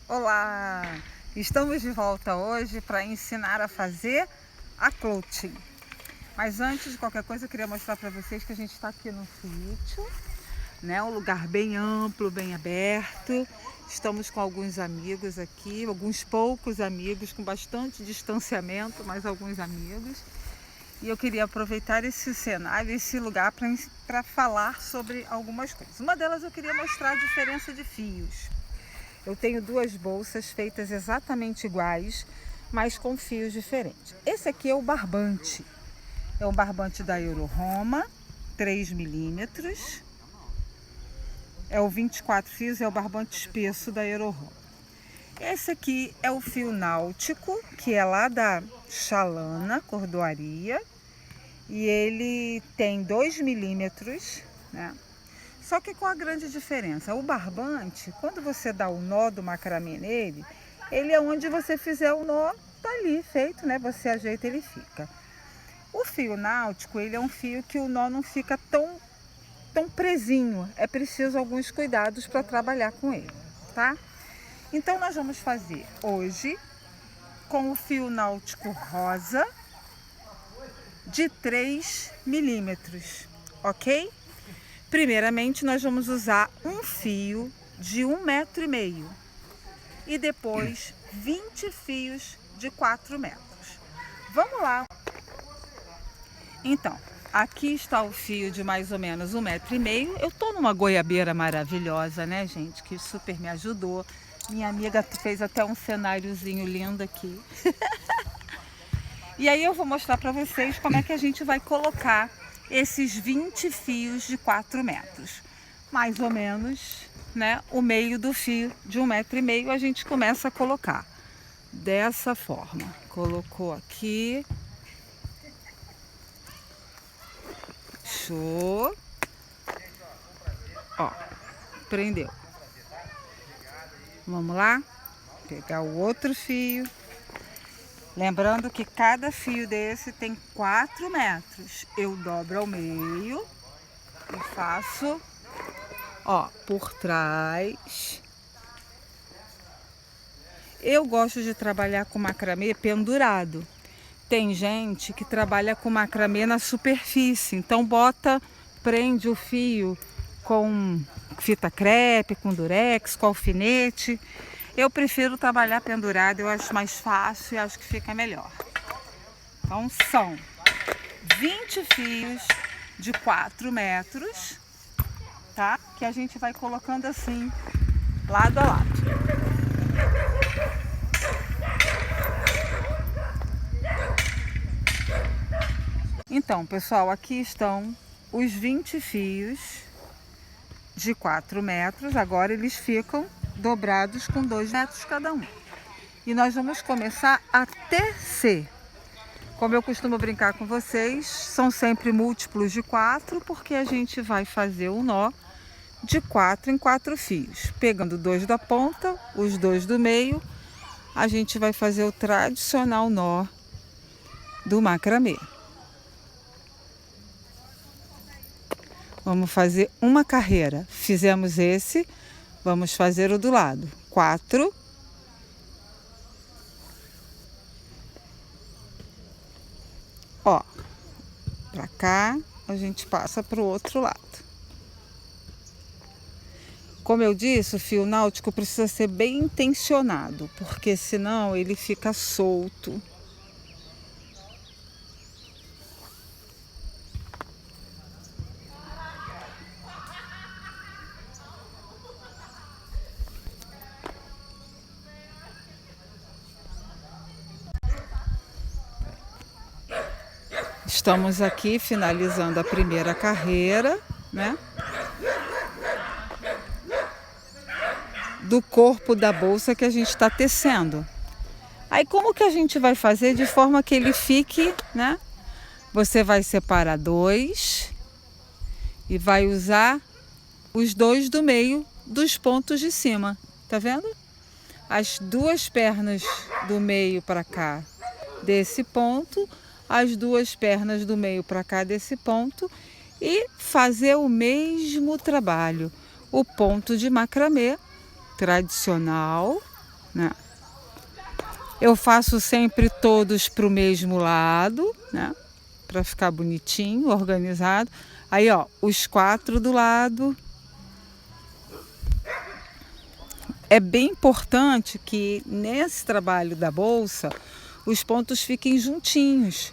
Olá! Estamos de volta hoje para ensinar a fazer a clothing. Mas antes de qualquer coisa, eu queria mostrar para vocês que a gente está aqui no sítio, né? Um lugar bem amplo, bem aberto. Estamos com alguns amigos aqui, alguns poucos amigos, com bastante distanciamento, mas alguns amigos. E eu queria aproveitar esse cenário, esse lugar para falar sobre algumas coisas. Uma delas eu queria mostrar a diferença de fios. Eu tenho duas bolsas feitas exatamente iguais, mas com fios diferentes. Esse aqui é o barbante. É um barbante da Euro-Roma, 3 milímetros. É o 24 fios, é o barbante espesso da Euro-Roma. Esse aqui é o fio náutico, que é lá da Chalana Cordoaria. E ele tem 2 milímetros, né? Só que com a grande diferença, o barbante, quando você dá o nó do macramê nele, ele é onde você fizer o nó, tá ali feito, né? Você ajeita, ele fica. O fio náutico, ele é um fio que o nó não fica tão presinho. É preciso alguns cuidados para trabalhar com ele, tá? Então nós vamos fazer hoje com o fio náutico rosa de 3 milímetros, ok? Primeiramente, nós vamos usar um fio de 1,5 m e depois 20 fios de 4 metros. Vamos lá. Então, aqui está o fio de mais ou menos 1,5 m. Eu tô numa goiabeira maravilhosa, né, gente? Que super me ajudou. Minha amiga fez até um cenáriozinho lindo aqui. E aí eu vou mostrar para vocês como é que a gente vai colocar esses 20 fios de 4 metros. Mais ou menos, né, o meio do fio de 1,5 m a gente começa a colocar. Dessa forma. Colocou aqui. Show. Ó, prendeu. Vamos lá? Pegar o outro fio. Lembrando que cada fio desse tem 4 metros. Eu dobro ao meio e faço, ó, por trás. Eu gosto de trabalhar com macramê pendurado. Tem gente que trabalha com macramê na superfície. Então prende o fio com fita crepe, com durex, com alfinete. Eu prefiro trabalhar pendurado, eu acho mais fácil e acho que fica melhor. Então são 20 fios de 4 metros, tá? Que a gente vai colocando assim, lado a lado. Então, pessoal, aqui estão os 20 fios de 4 metros. Agora eles ficam dobrados com 2 metros cada um. E nós vamos começar a tecer. Como eu costumo brincar com vocês, são sempre múltiplos de 4, porque a gente vai fazer o nó de 4 em 4 fios. Pegando 2 da ponta, os 2 do meio, a gente vai fazer o tradicional nó do macramê. Vamos fazer uma carreira. Fizemos esse, vamos fazer o do lado. 4. Ó, pra cá, a gente passa pro outro lado. Como eu disse, o fio náutico precisa ser bem intencionado, porque senão ele fica solto. Estamos aqui finalizando a primeira carreira, né? Do corpo da bolsa que a gente está tecendo. Aí como que a gente vai fazer de forma que ele fique, né? Você vai separar 2 e vai usar os 2 do meio dos pontos de cima, tá vendo? As 2 pernas do meio para cá desse ponto, as 2 pernas do meio para cá desse ponto e fazer o mesmo trabalho. O ponto de macramê tradicional, né? Eu faço sempre todos para o mesmo lado, né? Para ficar bonitinho, organizado. Aí, ó, os 4 do lado. É bem importante que nesse trabalho da bolsa os pontos fiquem juntinhos,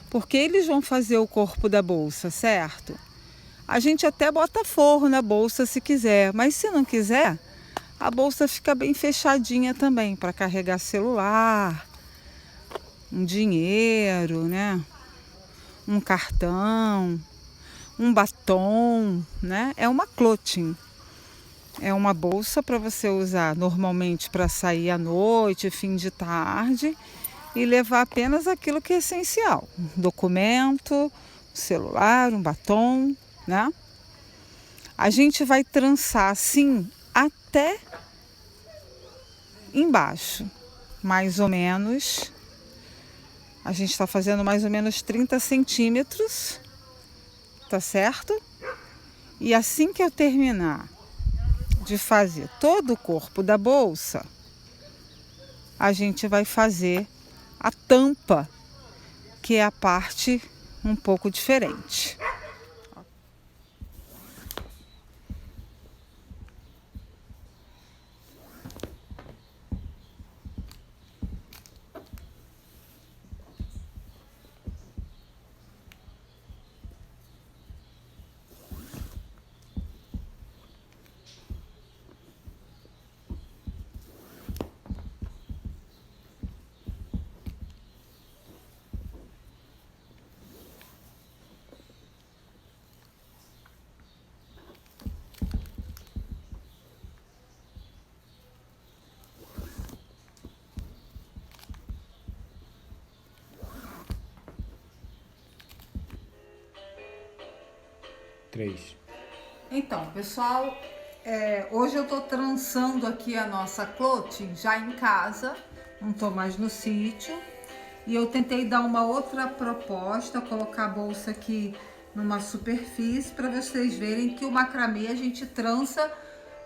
porque eles vão fazer o corpo da bolsa, certo? A gente até bota forro na bolsa se quiser, mas se não quiser, a bolsa fica bem fechadinha também para carregar celular, um dinheiro, né? Um cartão, um batom, né? É uma clothing. É uma bolsa para você usar normalmente para sair à noite, fim de tarde e levar apenas aquilo que é essencial. Um documento, um celular, um batom, né? A gente vai trançar assim até embaixo, mais ou menos. A gente está fazendo mais ou menos 30 centímetros, tá certo? E assim que eu terminar de fazer todo o corpo da bolsa, a gente vai fazer a tampa, que é a parte um pouco diferente. Três. Então, pessoal, hoje eu tô trançando aqui a nossa clothing já em casa, não tô mais no sítio. E eu tentei dar uma outra proposta, colocar a bolsa aqui numa superfície para vocês verem que o macramê a gente trança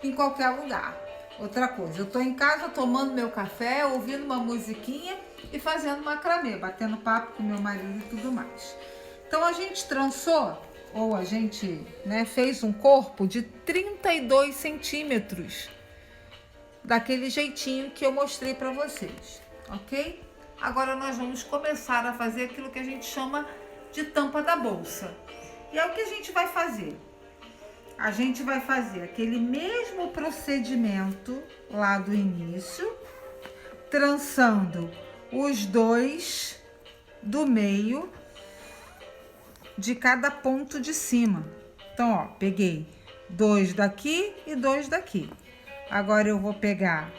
em qualquer lugar. Outra coisa, eu tô em casa tomando meu café, ouvindo uma musiquinha e fazendo macramê, batendo papo com meu marido e tudo mais. Então a gente trançou, ou a gente, né, fez um corpo de 32 centímetros, daquele jeitinho que eu mostrei para vocês, ok? Agora nós vamos começar a fazer aquilo que a gente chama de tampa da bolsa. E é o que a gente vai fazer. A gente vai fazer aquele mesmo procedimento lá do início, trançando os 2 do meio de cada ponto de cima. Então, ó, peguei 2 daqui e 2 daqui. Agora eu vou pegar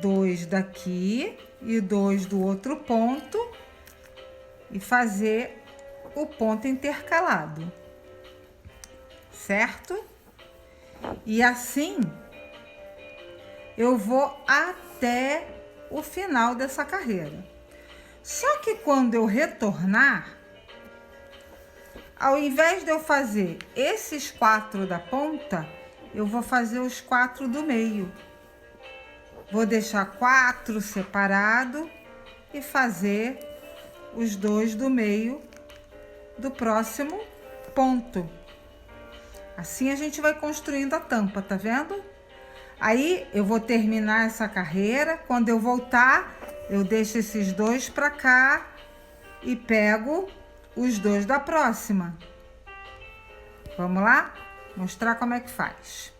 2 daqui e 2 do outro ponto e fazer o ponto intercalado, certo? E assim eu vou até o final dessa carreira. Só que quando eu retornar, ao invés de eu fazer esses 4 da ponta, eu vou fazer os 4 do meio. Vou deixar 4 separado e fazer os 2 do meio do próximo ponto. Assim a gente vai construindo a tampa, tá vendo? Aí eu vou terminar essa carreira, quando eu voltar, eu deixo esses 2 para cá e pego os 2 da próxima. Vamos lá? Mostrar como é que faz.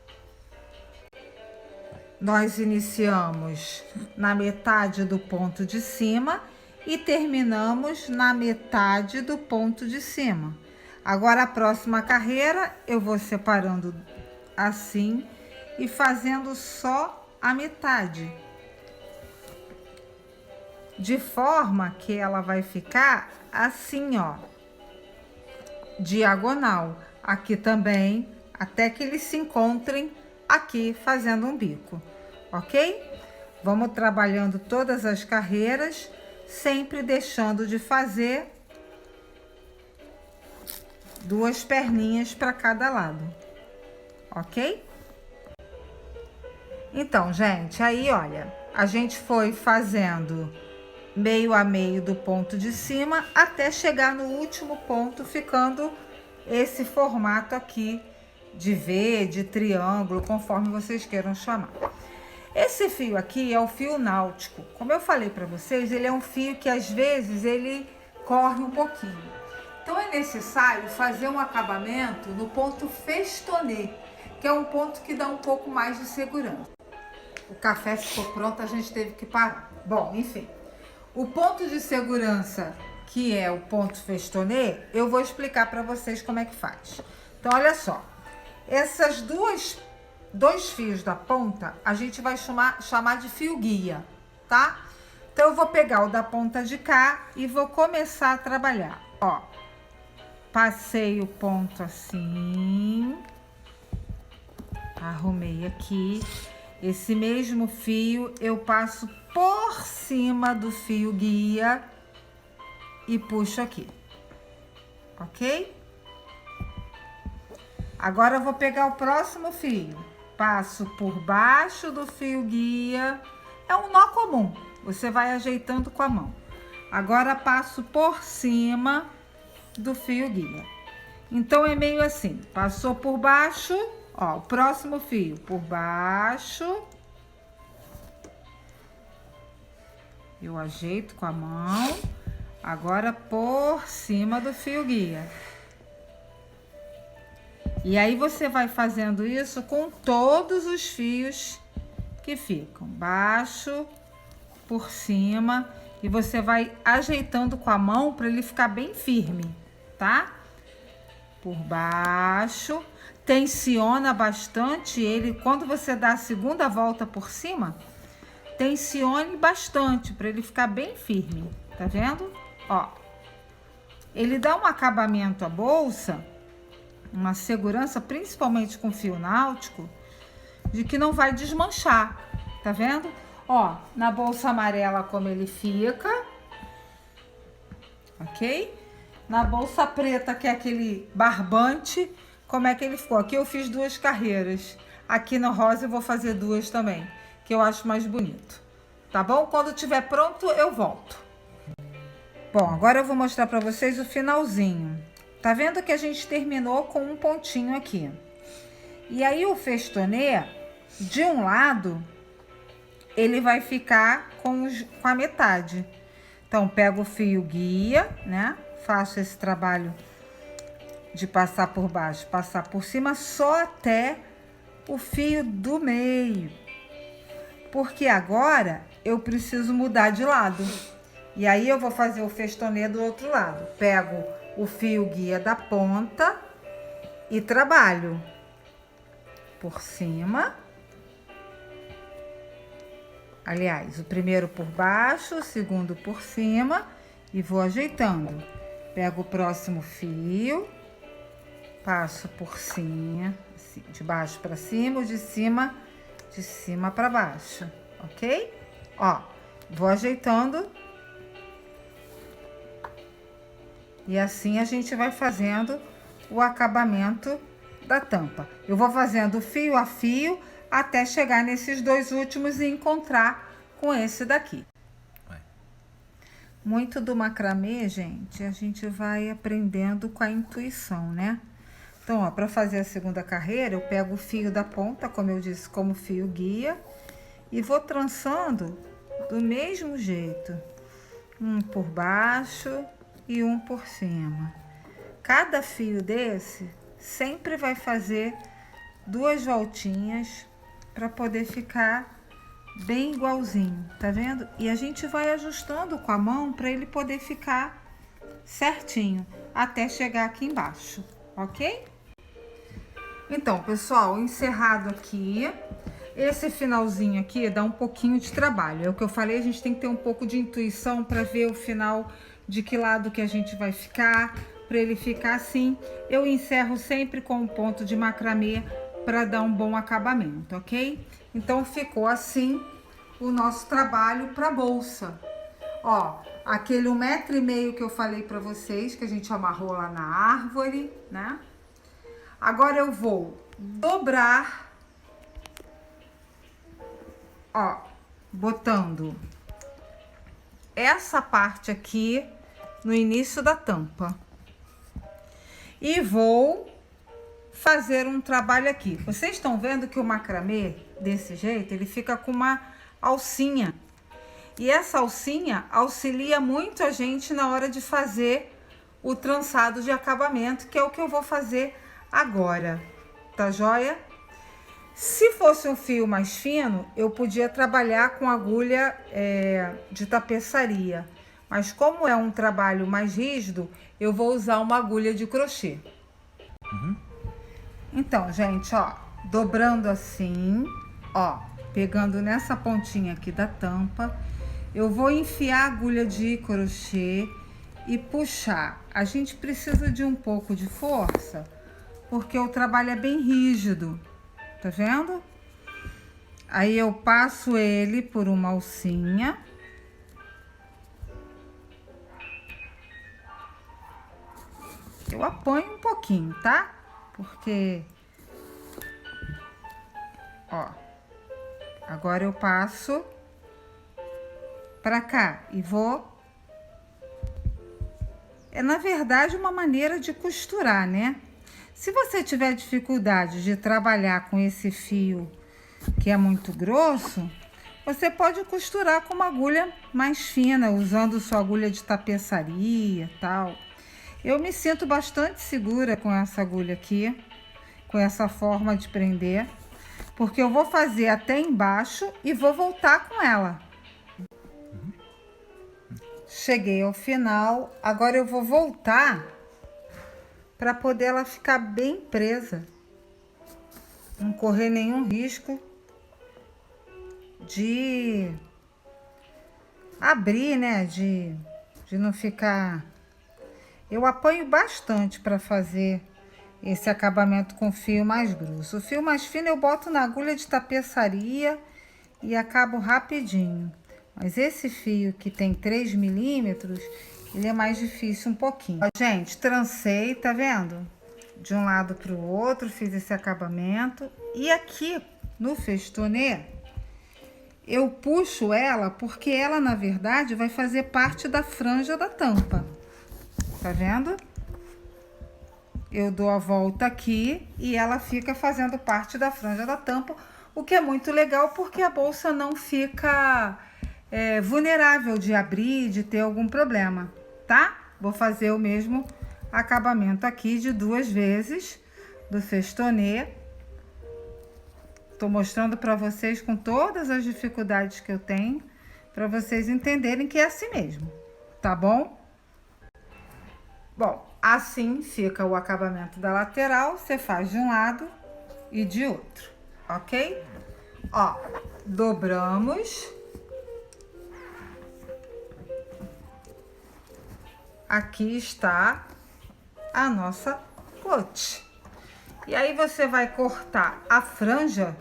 Nós iniciamos na metade do ponto de cima e terminamos na metade do ponto de cima. Agora a próxima carreira eu vou separando assim e fazendo só a metade, de forma que ela vai ficar assim, ó, diagonal. Aqui também, até que eles se encontrem aqui fazendo um bico, ok? Vamos trabalhando todas as carreiras, sempre deixando de fazer 2 perninhas para cada lado, ok? Então, gente, aí olha, a gente foi fazendo meio a meio do ponto de cima até chegar no último ponto, ficando esse formato aqui de V, de triângulo, conforme vocês queiram chamar. Esse fio aqui é o fio náutico. Como eu falei para vocês, ele é um fio que às vezes ele corre um pouquinho. Então é necessário fazer um acabamento no ponto festonê, que é um ponto que dá um pouco mais de segurança. O café ficou pronto, a gente teve que parar. Bom, enfim. O ponto de segurança, que é o ponto festonê, eu vou explicar para vocês como é que faz. Então, olha só. Essas dois fios da ponta, a gente vai chamar de fio guia, tá? Então, eu vou pegar o da ponta de cá e vou começar a trabalhar. Ó, passei o ponto assim, arrumei aqui. Esse mesmo fio eu passo por cima do fio guia e puxo aqui, ok? Agora eu vou pegar o próximo fio, passo por baixo do fio guia, é um nó comum, você vai ajeitando com a mão. Agora passo por cima do fio guia. Então é meio assim, passou por baixo, ó, o próximo fio por baixo. Eu ajeito com a mão, agora por cima do fio guia. E aí você vai fazendo isso com todos os fios que ficam, baixo, por cima, e você vai ajeitando com a mão para ele ficar bem firme, tá? Por baixo, tensiona bastante ele, quando você dá a segunda volta por cima, tensione bastante para ele ficar bem firme, tá vendo? Ó, ele dá um acabamento à bolsa, uma segurança, principalmente com fio náutico, de que não vai desmanchar, tá vendo? Ó, na bolsa amarela como ele fica, ok? Na bolsa preta, que é aquele barbante, como é que ele ficou? Aqui eu fiz 2 carreiras, aqui no rosa eu vou fazer 2 também, que eu acho mais bonito, tá bom? Quando tiver pronto, eu volto. Bom, agora eu vou mostrar para vocês o finalzinho. Tá vendo que a gente terminou com um pontinho aqui. E aí o festonê, de um lado, ele vai ficar com a metade. Então, pego o fio guia, né? Faço esse trabalho de passar por baixo, passar por cima, só até o fio do meio. Porque agora eu preciso mudar de lado. E aí eu vou fazer o festonê do outro lado. Pego o fio guia da ponta e trabalho por cima. Aliás, o primeiro por baixo, o segundo por cima e vou ajeitando. Pego o próximo fio, passo por cima, assim, de baixo para cima, de cima para baixo, ok? Ó, vou ajeitando. E assim a gente vai fazendo o acabamento da tampa. Eu vou fazendo fio a fio até chegar nesses 2 últimos e encontrar com esse daqui. Muito do macramê, gente, a gente vai aprendendo com a intuição, né? Então, ó, para fazer a segunda carreira, eu pego o fio da ponta, como eu disse, como fio guia, e vou trançando do mesmo jeito. Um por baixo e um por cima. Cada fio desse sempre vai fazer 2 voltinhas para poder ficar bem igualzinho, tá vendo? E a gente vai ajustando com a mão para ele poder ficar certinho até chegar aqui embaixo, ok? Então, pessoal, encerrado aqui. Esse finalzinho aqui dá um pouquinho de trabalho. É o que eu falei, a gente tem que ter um pouco de intuição para ver o final, de que lado que a gente vai ficar, para ele ficar assim. Eu encerro sempre com um ponto de macramê para dar um bom acabamento, ok? Então ficou assim o nosso trabalho para bolsa. Ó, aquele 1,5 m que eu falei para vocês, que a gente amarrou lá na árvore, né? Agora eu vou dobrar ó, botando essa parte aqui no início da tampa. E vou fazer um trabalho aqui. Vocês estão vendo que o macramê, desse jeito, ele fica com uma alcinha. E essa alcinha auxilia muito a gente na hora de fazer o trançado de acabamento, que é o que eu vou fazer agora, tá joia? Se fosse um fio mais fino, eu podia trabalhar com agulha de tapeçaria. Mas como é um trabalho mais rígido, eu vou usar uma agulha de crochê. Então, gente, ó, dobrando assim, ó, pegando nessa pontinha aqui da tampa, eu vou enfiar a agulha de crochê e puxar. A gente precisa de um pouco de força, porque o trabalho é bem rígido, tá vendo? Aí eu passo ele por uma alcinha. Eu apanho um pouquinho, tá? Porque, ó, agora eu passo pra cá e vou... É, na verdade, uma maneira de costurar, né? Se você tiver dificuldade de trabalhar com esse fio que é muito grosso, você pode costurar com uma agulha mais fina, usando sua agulha de tapeçaria e tal. Eu me sinto bastante segura com essa agulha aqui, com essa forma de prender, porque eu vou fazer até embaixo e vou voltar com ela. Cheguei ao final, agora eu vou voltar para poder ela ficar bem presa. Não correr nenhum risco de abrir, né? De não ficar... Eu apanho bastante para fazer esse acabamento com fio mais grosso. O fio mais fino eu boto na agulha de tapeçaria e acabo rapidinho. Mas esse fio que tem 3 milímetros, ele é mais difícil um pouquinho. Ó, gente, trancei, tá vendo? De um lado para o outro, fiz esse acabamento. E aqui no festonê, eu puxo ela porque ela, na verdade, vai fazer parte da franja da tampa. Tá vendo? Eu dou a volta aqui e ela fica fazendo parte da franja da tampa, o que é muito legal porque a bolsa não fica vulnerável de abrir, de ter algum problema, tá? Vou fazer o mesmo acabamento aqui de 2 vezes do festonê. Tô mostrando para vocês com todas as dificuldades que eu tenho, para vocês entenderem que é assim mesmo, tá bom? Bom, assim fica o acabamento da lateral, você faz de um lado e de outro, ok? Ó, dobramos. Aqui está a nossa clote. E aí você vai cortar a franja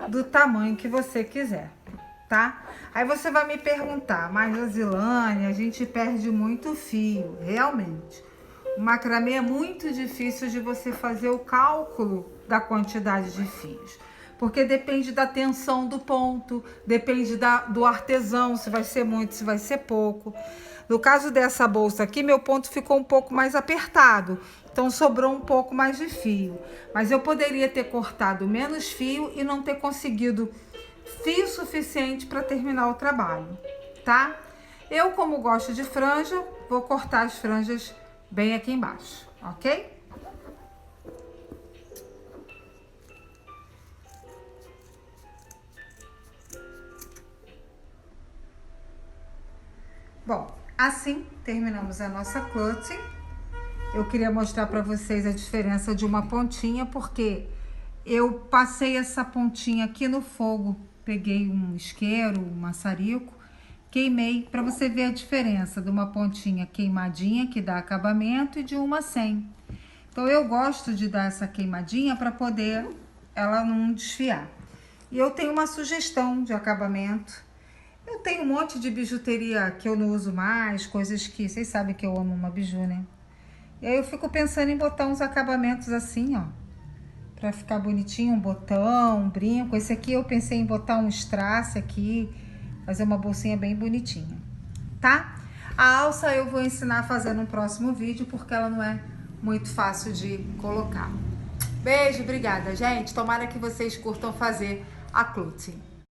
do tamanho que você quiser, tá? Aí você vai me perguntar, mas Josilane, a gente perde muito fio, realmente. O macramê é muito difícil de você fazer o cálculo da quantidade de fios, porque depende da tensão do ponto, depende do artesão, se vai ser muito, se vai ser pouco. No caso dessa bolsa aqui, meu ponto ficou um pouco mais apertado, então sobrou um pouco mais de fio. Mas eu poderia ter cortado menos fio e não ter conseguido fio suficiente para terminar o trabalho, tá? Eu, como gosto de franja, vou cortar as franjas bem aqui embaixo, ok? Bom, assim terminamos a nossa clothing. Eu queria mostrar para vocês a diferença de uma pontinha, porque eu passei essa pontinha aqui no fogo, peguei um isqueiro, um maçarico, queimei, para você ver a diferença de uma pontinha queimadinha, que dá acabamento, e de uma sem. Então, eu gosto de dar essa queimadinha para poder ela não desfiar. E eu tenho uma sugestão de acabamento. Eu tenho um monte de bijuteria que eu não uso mais, coisas que... Vocês sabem que eu amo uma biju, né? E aí eu fico pensando em botar uns acabamentos assim, ó, Pra ficar bonitinho, um botão, um brinco. Esse aqui eu pensei em botar um strass aqui, fazer uma bolsinha bem bonitinha, tá? A alça eu vou ensinar a fazer no próximo vídeo, porque ela não é muito fácil de colocar. Beijo, obrigada, gente. Tomara que vocês curtam fazer a clothing.